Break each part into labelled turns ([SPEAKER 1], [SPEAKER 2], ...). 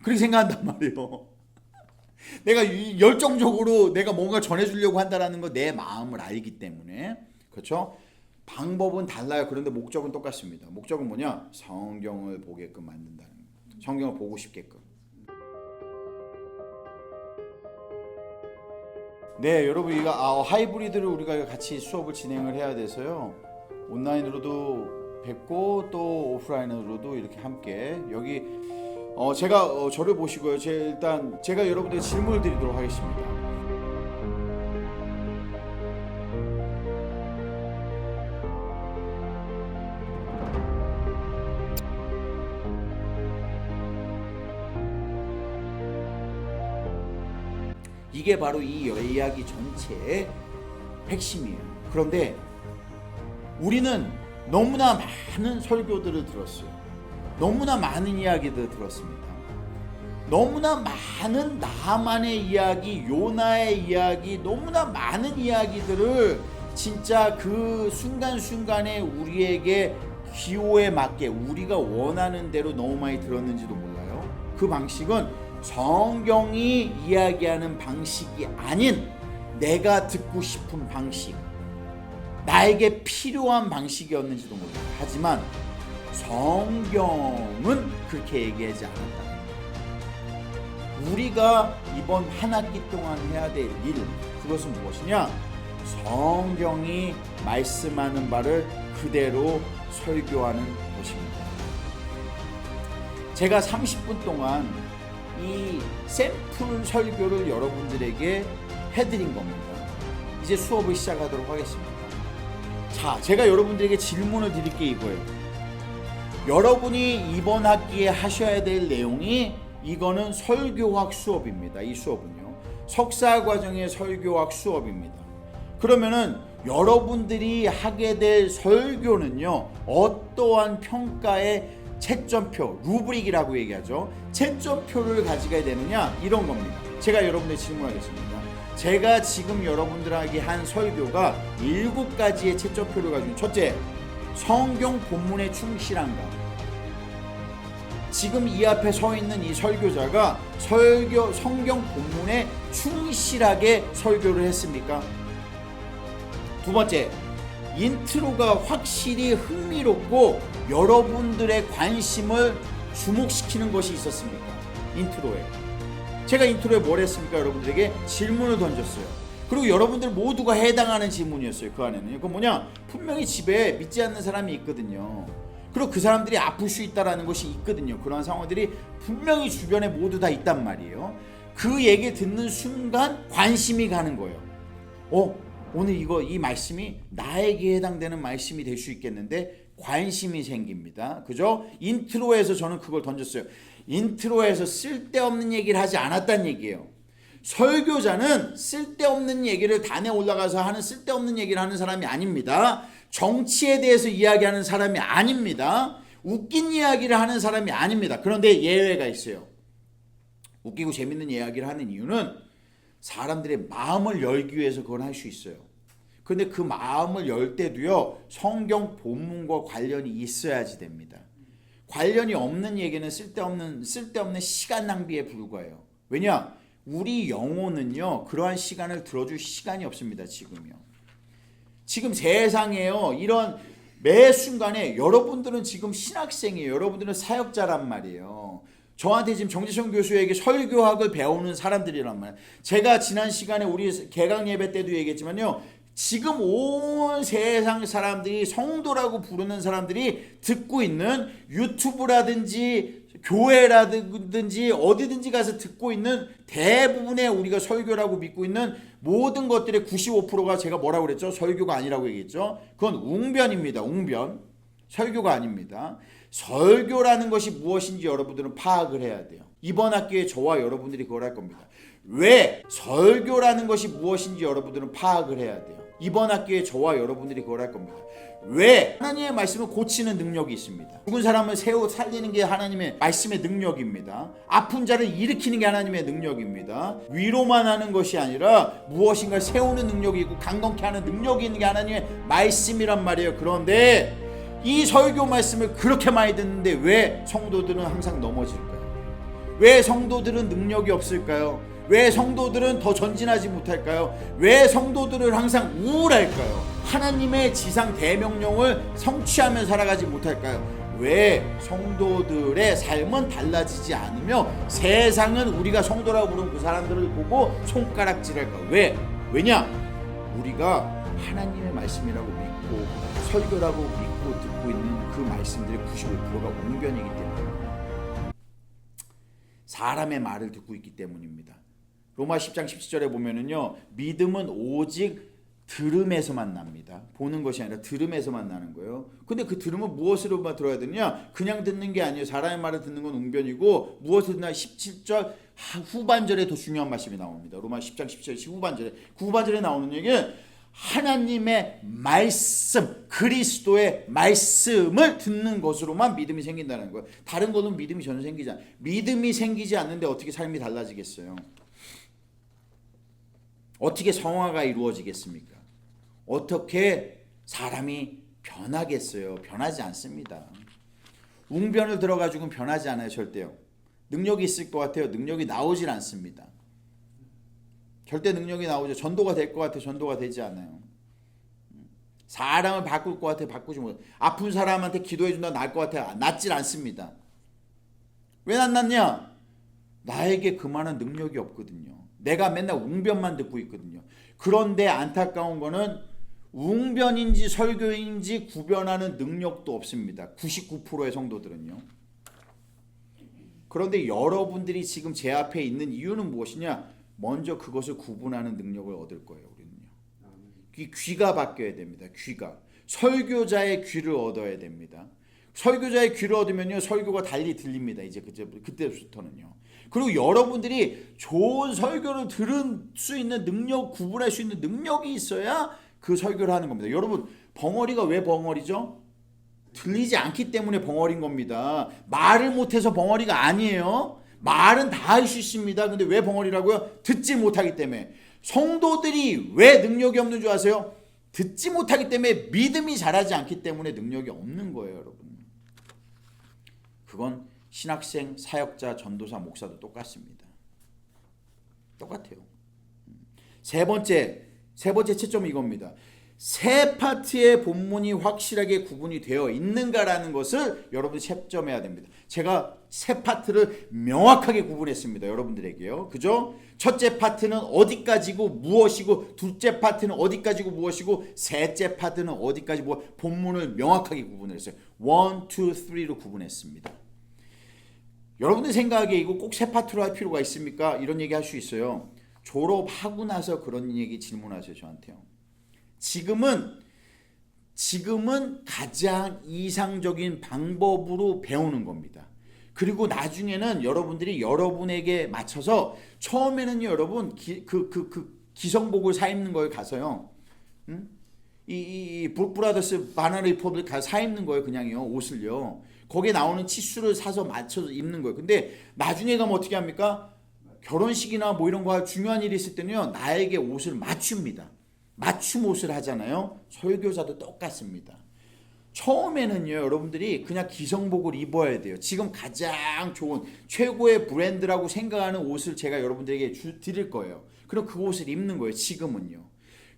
[SPEAKER 1] 그렇게 생각한단 말이에요. 내가 열정적으로 내가 뭔가 전해주려고 한다는 거 내 마음을 알기 때문에. 그렇죠? 방법은 달라요. 그런데 목적은 똑같습니다. 목적은 뭐냐? 성경을 보게끔 만든다는 거예요. 성경을 보고 싶게끔. 네, 여러분, 이거 하이브리드를 우리가 같이 수업을 진행을 해야 돼서요. 온라인으로도 뵙고 또 오프라인으로도 이렇게 함께 여기 제가 저를 보시고요. 일단 제가 여러분들에게 질문을 드리도록 하겠습니다. 이게 바로 이 이야기 전체의 핵심이에요. 그런데 우리는 너무나 많은 설교들을 들었어요. 너무나 많은 이야기들을 들었습니다. 너무나 많은 나만의 이야기, 요나의 이야기, 너무나 많은 이야기들을 진짜 그 순간순간에 우리에게 기호에 맞게 우리가 원하는 대로 너무 많이 들었는지도 몰라요. 그 방식은 성경이 이야기하는 방식이 아닌 내가 듣고 싶은 방식, 나에게 필요한 방식이었는지도 몰라요. 하지만 성경은 그렇게 얘기하지 않았다. 우리가 이번 한 학기 동안 해야 될 일, 그것은 무엇이냐? 성경이 말씀하는 바를 그대로 설교하는 것입니다. 제가 30분 동안 이 샘플 설교를 여러분들에게 해드린 겁니다. 이제 수업을 시작하도록 하겠습니다. 자, 제가 여러분들에게 질문을 드릴 게 이거예요. 여러분이 이번 학기에 하셔야 될 내용이 이거는 설교학 수업입니다. 이 수업은요. 석사과정의 설교학 수업입니다. 그러면은 여러분들이 하게 될 설교는요. 어떠한 평가의 채점표, 루브릭이라고 얘기하죠. 채점표를 가지게 되느냐? 이런 겁니다. 제가 여러분들 질문하겠습니다. 제가 지금 여러분들에게 한 설교가 7가지의 채점표를 가지고, 첫째, 성경 본문에 충실한가? 지금 이 앞에 서 있는 이 설교자가 성경 본문에 충실하게 설교를 했습니까? 두 번째, 인트로가 확실히 흥미롭고 여러분들의 관심을 주목시키는 것이 있었습니까? 인트로에. 제가 인트로에 뭘 했습니까? 여러분들에게 질문을 던졌어요. 그리고 여러분들 모두가 해당하는 질문이었어요. 그 안에는. 그건 뭐냐? 분명히 집에 믿지 않는 사람이 있거든요. 그리고 그 사람들이 아플 수 있다는 것이 있거든요. 그런 상황들이 분명히 주변에 모두 다 있단 말이에요. 그 얘기 듣는 순간 관심이 가는 거예요. 오늘 이 말씀이 나에게 해당되는 말씀이 될 수 있겠는데 관심이 생깁니다. 그죠? 인트로에서 저는 그걸 던졌어요. 인트로에서 쓸데없는 얘기를 하지 않았다는 얘기예요. 설교자는 쓸데없는 얘기를 단에 올라가서 하는 쓸데없는 얘기를 하는 사람이 아닙니다. 정치에 대해서 이야기하는 사람이 아닙니다. 웃긴 이야기를 하는 사람이 아닙니다. 그런데 예외가 있어요. 웃기고 재밌는 이야기를 하는 이유는 사람들의 마음을 열기 위해서 그걸 할 수 있어요. 그런데 그 마음을 열 때도요, 성경 본문과 관련이 있어야지 됩니다. 관련이 없는 얘기는 쓸데없는 시간 낭비에 불과해요. 왜냐? 우리 영혼은요, 그러한 시간을 들어줄 시간이 없습니다. 지금 세상에요, 이런 매 순간에 여러분들은 지금 신학생이에요. 여러분들은 사역자란 말이에요. 저한테 지금 정지성 교수에게 설교학을 배우는 사람들이란 말이에요. 제가 지난 시간에 우리 개강 예배 때도 얘기했지만요, 지금 온 세상 사람들이, 성도라고 부르는 사람들이 듣고 있는 유튜브라든지 교회라든지 어디든지 가서 듣고 있는 대부분의 우리가 설교라고 믿고 있는 모든 것들의 95%가 제가 뭐라고 그랬죠? 설교가 아니라고 얘기했죠. 그건 웅변입니다. 웅변. 설교가 아닙니다. 설교라는 것이 무엇인지 여러분들은 파악을 해야 돼요. 이번 학기에 저와 여러분들이 그걸 할 겁니다. 왜? 설교라는 것이 무엇인지 여러분들은 파악을 해야 돼요. 이번 학기에 저와 여러분들이 그걸 할 겁니다. 왜? 하나님의 말씀은 고치는 능력이 있습니다. 죽은 사람을 살리는 게 하나님의 말씀의 능력입니다. 아픈 자를 일으키는 게 하나님의 능력입니다. 위로만 하는 것이 아니라 무엇인가 세우는 능력이 있고 강건케 하는 능력이 있는 게 하나님의 말씀이란 말이에요. 그런데 이 설교 말씀을 그렇게 많이 듣는데 왜 성도들은 항상 넘어질까요? 왜 성도들은 능력이 없을까요? 왜 성도들은 더 전진하지 못할까요? 왜 성도들은 항상 우울할까요? 하나님의 지상 대명령을 성취하며 살아가지 못할까요? 왜 성도들의 삶은 달라지지 않으며 세상은 우리가 성도라고 부르는 그 사람들을 보고 손가락질할까? 왜냐? 우리가 하나님의 말씀이라고 믿고 설교라고 믿고 듣고 있는 그 말씀들의 95%가 웅변이기 때문입니다. 사람의 말을 듣고 있기 때문입니다. 로마 10장 17절에 보면은요, 믿음은 오직 들음에서만 납니다. 보는 것이 아니라 들음에서만 나는 거예요. 근데 그 들음은 무엇으로만 들어야 되냐? 그냥 듣는 게 아니에요. 사람의 말을 듣는 건 웅변이고, 무엇을 듣나? 17절 후반절에 더 중요한 말씀이 나옵니다. 로마 10장 17절 후반절에, 그 후반절에 나오는 얘기는 하나님의 말씀, 그리스도의 말씀을 듣는 것으로만 믿음이 생긴다는 거예요. 다른 거는 믿음이 전혀 생기지 않아요. 믿음이 생기지 않는데 어떻게 삶이 달라지겠어요? 어떻게 성화가 이루어지겠습니까? 어떻게 사람이 변하겠어요? 변하지 않습니다. 웅변을 들어가지고는 변하지 않아요. 절대요. 능력이 있을 것 같아요. 능력이 나오질 않습니다. 절대 능력이 나오죠. 전도가 될 것 같아요. 전도가 되지 않아요. 사람을 바꿀 것 같아요. 바꾸지 못해요. 아픈 사람한테 기도해 준다 나을 것 같아요. 낫질 않습니다. 왜 안 낫냐? 나에게 그만한 능력이 없거든요. 내가 맨날 웅변만 듣고 있거든요. 그런데 안타까운 거는 웅변인지 설교인지 구별하는 능력도 없습니다. 99%의 성도들은요. 그런데 여러분들이 지금 제 앞에 있는 이유는 무엇이냐? 먼저 그것을 구분하는 능력을 얻을 거예요. 우리는요. 귀가 바뀌어야 됩니다. 귀가. 설교자의 귀를 얻어야 됩니다. 설교자의 귀를 얻으면요, 설교가 달리 들립니다. 이제 그때부터는요. 그리고 여러분들이 좋은 설교를 들을 수 있는 능력, 구분할 수 있는 능력이 있어야 그 설교를 하는 겁니다. 여러분, 벙어리가 왜 벙어리죠? 들리지 않기 때문에 벙어리인 겁니다. 말을 못해서 벙어리가 아니에요. 말은 다 할 수 있습니다. 근데 왜 벙어리라고요? 듣지 못하기 때문에. 성도들이 왜 능력이 없는 줄 아세요? 듣지 못하기 때문에, 믿음이 자라지 않기 때문에 능력이 없는 거예요, 여러분. 그건 신학생, 사역자, 전도사, 목사도 똑같습니다. 똑같아요. 세 번째 채점은 이겁니다. 세 파트의 본문이 확실하게 구분이 되어 있는가라는 것을 여러분이 채점해야 됩니다. 제가 세 파트를 명확하게 구분했습니다. 여러분들에게요. 그죠? 첫째 파트는 어디까지고 무엇이고, 둘째 파트는 어디까지고 무엇이고, 셋째 파트는 어디까지 본문을 명확하게 구분했어요. 1, 2, 3로 구분했습니다. 여러분들 생각에 이거 꼭 세 파트로 할 필요가 있습니까? 이런 얘기 할 수 있어요. 졸업하고 나서 그런 얘기 질문하세요. 저한테요. 지금은 가장 이상적인 방법으로 배우는 겁니다. 그리고 나중에는 여러분들이 여러분에게 맞춰서, 처음에는요, 여러분 기성복을 사 입는 거에 가서요, 이 브라더스 바나나 리퍼블릭 가서 사 입는 거예요. 그냥요, 옷을요. 거기에 나오는 치수를 사서 맞춰서 입는 거예요. 근데 나중에 가면 어떻게 합니까? 결혼식이나 뭐 이런 거 중요한 일이 있을 때는요, 나에게 옷을 맞춥니다. 맞춤 옷을 하잖아요. 설교자도 똑같습니다. 처음에는요, 여러분들이 그냥 기성복을 입어야 돼요. 지금 가장 좋은 최고의 브랜드라고 생각하는 옷을 제가 여러분들에게 드릴 거예요. 그럼 그 옷을 입는 거예요. 지금은요.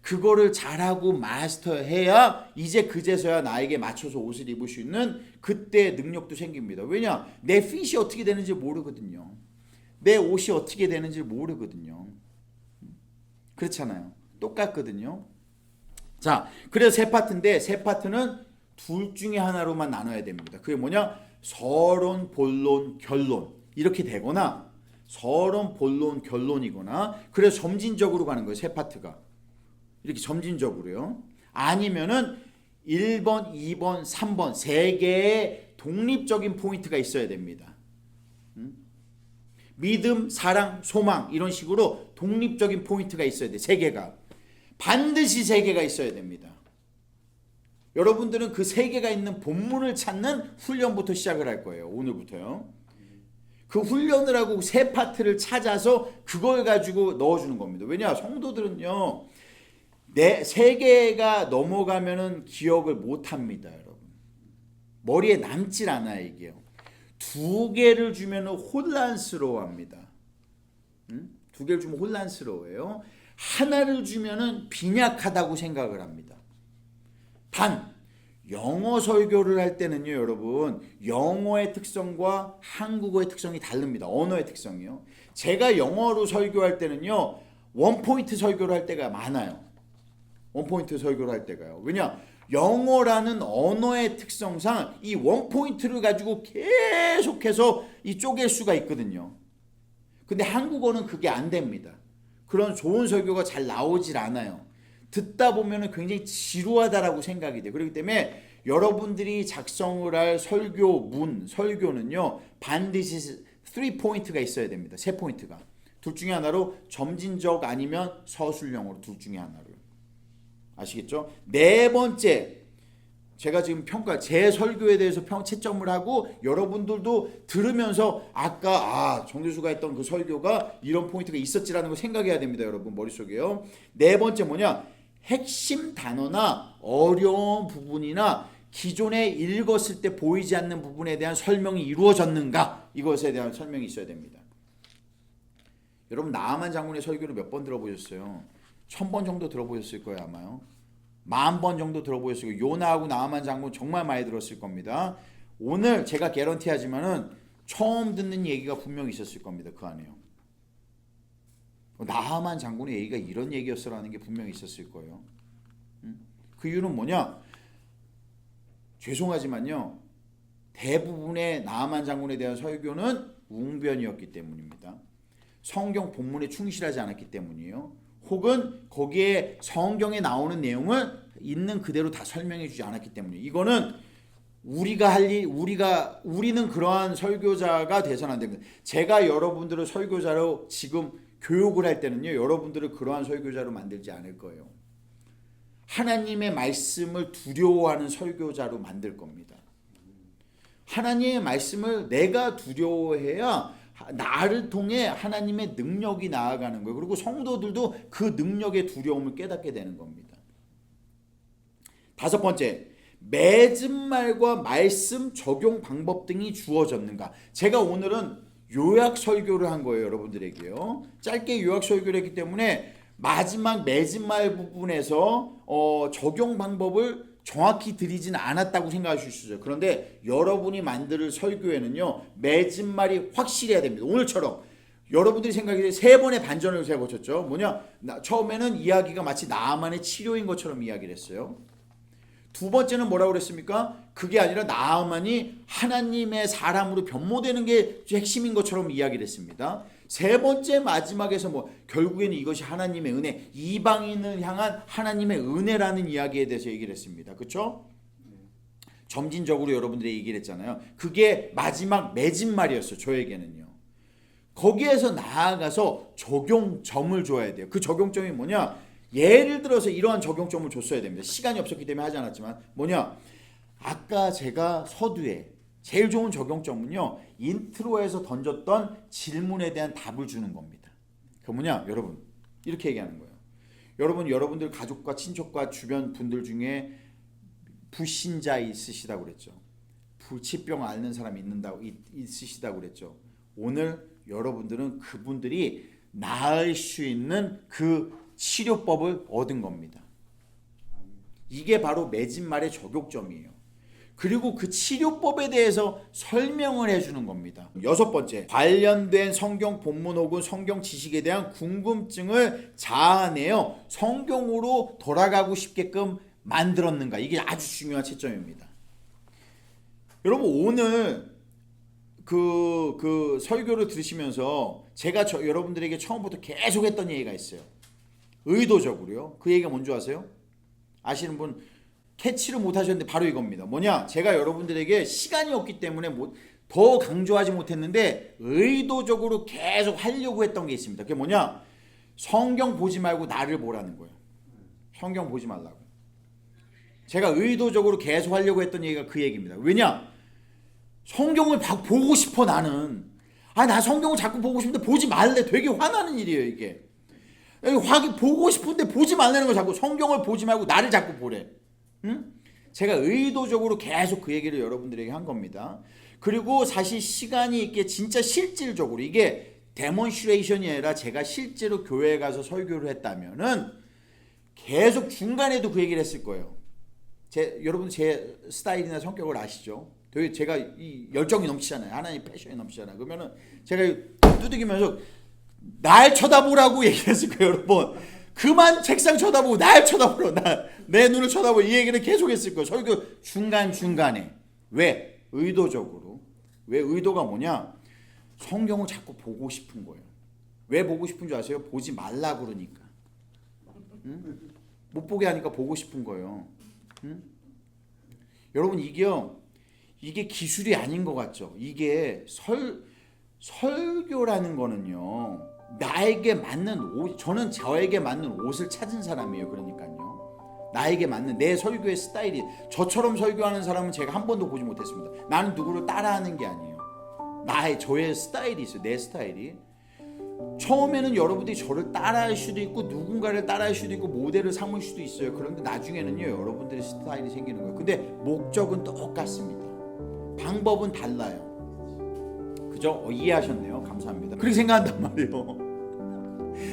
[SPEAKER 1] 그거를 잘하고 마스터해야 이제 그제서야 나에게 맞춰서 옷을 입을 수 있는 그때 능력도 생깁니다. 왜냐? 내 핏이 어떻게 되는지 모르거든요. 내 옷이 어떻게 되는지 모르거든요. 그렇잖아요. 똑같거든요. 자, 그래서 세 파트인데, 세 파트는 둘 중에 하나로만 나눠야 됩니다. 그게 뭐냐? 서론, 본론, 결론. 이렇게 되거나, 서론, 본론, 결론이거나, 그래서 점진적으로 가는 거예요. 세 파트가. 이렇게 점진적으로요. 아니면은 1번, 2번, 3번 세 개의 독립적인 포인트가 있어야 됩니다. 믿음, 사랑, 소망 이런 식으로 독립적인 포인트가 있어야 돼. 세 개가. 반드시 세 개가 있어야 됩니다. 여러분들은 그 세 개가 있는 본문을 찾는 훈련부터 시작을 할 거예요. 오늘부터요. 그 훈련을 하고 세 파트를 찾아서 그걸 가지고 넣어주는 겁니다. 왜냐? 성도들은요, 세 개가 넘어가면은 기억을 못 합니다, 여러분. 머리에 남질 않아요, 이게요. 두 개를 주면 혼란스러워합니다. 두 개를 주면 혼란스러워해요. 하나를 주면 빈약하다고 생각을 합니다. 단 영어 설교를 할 때는요, 여러분, 영어의 특성과 한국어의 특성이 다릅니다. 언어의 특성이요. 제가 영어로 설교할 때는요, 원포인트 설교를 할 때가 많아요. 원포인트 설교를 할 때가요. 왜냐? 영어라는 언어의 특성상 이 원포인트를 가지고 계속해서 이 쪼갤 수가 있거든요. 근데 한국어는 그게 안 됩니다. 그런 좋은 설교가 잘 나오질 않아요. 듣다 보면 굉장히 지루하다라고 생각이 돼요. 그렇기 때문에 여러분들이 작성을 할 설교문, 설교는요, 반드시 3포인트가 있어야 됩니다. 3포인트가. 둘 중에 하나로 점진적 아니면 서술형으로 둘 중에 하나로요. 아시겠죠? 네 번째, 제가 지금 제 설교에 대해서 채점을 하고 여러분들도 들으면서 아까 정 교수가 했던 그 설교가 이런 포인트가 있었지라는 거 생각해야 됩니다. 여러분 머릿속에요. 네 번째 뭐냐? 핵심 단어나 어려운 부분이나 기존에 읽었을 때 보이지 않는 부분에 대한 설명이 이루어졌는가? 이것에 대한 설명이 있어야 됩니다. 여러분 나아만 장군의 설교를 몇 번 들어보셨어요? 1000번 정도 들어보셨을 거예요 아마요. 10,000번 정도 들어보셨을 거예요. 요나하고 나아만 장군 정말 많이 들었을 겁니다. 오늘 제가 개런티하지만은 처음 듣는 얘기가 분명히 있었을 겁니다. 그 안에요. 나아만 장군의 얘기가 이런 얘기였어라는 게 분명히 있었을 거예요. 그 이유는 뭐냐? 죄송하지만요. 대부분의 나아만 장군에 대한 설교는 웅변이었기 때문입니다. 성경 본문에 충실하지 않았기 때문이에요. 혹은 거기에 성경에 나오는 내용을 있는 그대로 다 설명해 주지 않았기 때문이에요. 이거는 우리는 그러한 설교자가 돼서는 안 됩니다. 제가 여러분들을 설교자로 지금 교육을 할 때는요, 여러분들을 그러한 설교자로 만들지 않을 거예요. 하나님의 말씀을 두려워하는 설교자로 만들 겁니다. 하나님의 말씀을 내가 두려워해야 나를 통해 하나님의 능력이 나아가는 거예요. 그리고 성도들도 그 능력의 두려움을 깨닫게 되는 겁니다. 다섯 번째, 맺은 말과 말씀 적용 방법 등이 주어졌는가? 제가 오늘은 요약 설교를 한 거예요, 여러분들에게요. 짧게 요약 설교를 했기 때문에 마지막 맺은 말 부분에서 적용 방법을 정확히 드리진 않았다고 생각하실 수 있어요. 그런데 여러분이 만들 설교에는요, 맺은 말이 확실해야 됩니다. 오늘처럼 여러분들이 생각해 3번의 반전을 제가 거쳤죠. 뭐냐? 처음에는 이야기가 마치 나아만의 치료인 것처럼 이야기를 했어요. 두 번째는 뭐라고 그랬습니까? 그게 아니라 나아만이 하나님의 사람으로 변모되는 게 핵심인 것처럼 이야기를 했습니다. 세 번째 마지막에서 결국에는 이것이 하나님의 은혜, 이방인을 향한 하나님의 은혜라는 이야기에 대해서 얘기를 했습니다. 그렇죠? 점진적으로 여러분들이 얘기를 했잖아요. 그게 마지막 맺은 말이었어요. 저에게는요. 거기에서 나아가서 적용점을 줘야 돼요. 그 적용점이 뭐냐? 예를 들어서 이러한 적용점을 줬어야 됩니다. 시간이 없었기 때문에 하지 않았지만 뭐냐? 아까 제가 서두에 제일 좋은 적용점은요, 인트로에서 던졌던 질문에 대한 답을 주는 겁니다. 그 뭐냐? 여러분 이렇게 얘기하는 거예요. 여러분들 가족과 친척과 주변 분들 중에 불신자 있으시다고 그랬죠. 불치병 앓는 사람이 있으시다고 그랬죠. 오늘 여러분들은 그분들이 나을 수 있는 그 치료법을 얻은 겁니다. 이게 바로 맺은 말의 적용점이에요. 그리고 그 치료법에 대해서 설명을 해주는 겁니다. 여섯 번째, 관련된 성경 본문 혹은 성경 지식에 대한 궁금증을 자아내어 성경으로 돌아가고 싶게끔 만들었는가? 이게 아주 중요한 채점입니다. 여러분 오늘 그 설교를 들으시면서 제가 여러분들에게 처음부터 계속 했던 얘기가 있어요. 의도적으로요. 그 얘기가 뭔지 아세요? 아시는 분 캐치를 못 하셨는데 바로 이겁니다. 뭐냐? 제가 여러분들에게 시간이 없기 때문에 더 강조하지 못했는데 의도적으로 계속 하려고 했던 게 있습니다. 그게 뭐냐? 성경 보지 말고 나를 보라는 거예요. 성경 보지 말라고. 제가 의도적으로 계속 하려고 했던 얘기가 그 얘기입니다. 왜냐? 성경을 보고 싶어 나는. 나 성경을 자꾸 보고 싶은데 보지 말래. 되게 화나는 일이에요 이게. 보고 싶은데 보지 말라는 거 자꾸 성경을 보지 말고 나를 자꾸 보래. 응? 제가 의도적으로 계속 그 얘기를 여러분들에게 한 겁니다. 그리고 사실 시간이 있게 진짜 실질적으로 이게 데몬스트레이션이 아니라 제가 실제로 교회에 가서 설교를 했다면은 계속 중간에도 그 얘기를 했을 거예요. 여러분 제 스타일이나 성격을 아시죠? 되게 제가 이 열정이 넘치잖아요. 하나님 패션이 넘치잖아요. 그러면은 제가 두들기면서 날 쳐다보라고 얘기했을 거예요, 여러분. 그만 책상 쳐다보고 날 쳐다보라. 내 눈을 쳐다보고 이 얘기를 계속 했을 거예요. 설교 중간중간에. 왜? 의도적으로. 왜? 의도가 뭐냐? 성경을 자꾸 보고 싶은 거예요. 왜 보고 싶은 줄 아세요? 보지 말라 그러니까. 응? 못 보게 하니까 보고 싶은 거예요. 응? 여러분 이게 기술이 아닌 것 같죠? 이게 설교라는 거는요. 나에게 맞는 옷, 저는 저에게 맞는 옷을 찾은 사람이에요. 그러니까요. 나에게 맞는 내 설교의 스타일이, 저처럼 설교하는 사람은 제가 한 번도 보지 못했습니다. 나는 누구를 따라하는 게 아니에요. 저의 스타일이 있어요. 내 스타일이. 처음에는 여러분들이 저를 따라할 수도 있고 누군가를 따라할 수도 있고 모델을 삼을 수도 있어요. 그런데 나중에는요, 여러분들의 스타일이 생기는 거예요. 근데 목적은 똑같습니다. 방법은 달라요. 그죠? 이해하셨네요. 감사합니다. 그렇게 생각한단 말이에요.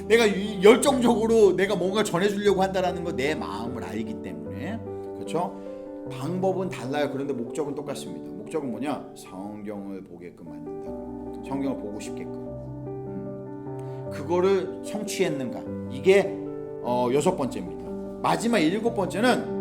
[SPEAKER 1] 내가 열정적으로 내가 뭔가 전해주려고 한다는 거 내 마음을 알기 때문에. 그렇죠? 방법은 달라요. 그런데 목적은 똑같습니다. 목적은 뭐냐? 성경을 보게끔 만든다. 성경을 보고 싶게끔. 그거를 성취했는가? 이게 6번째입니다. 마지막 7번째는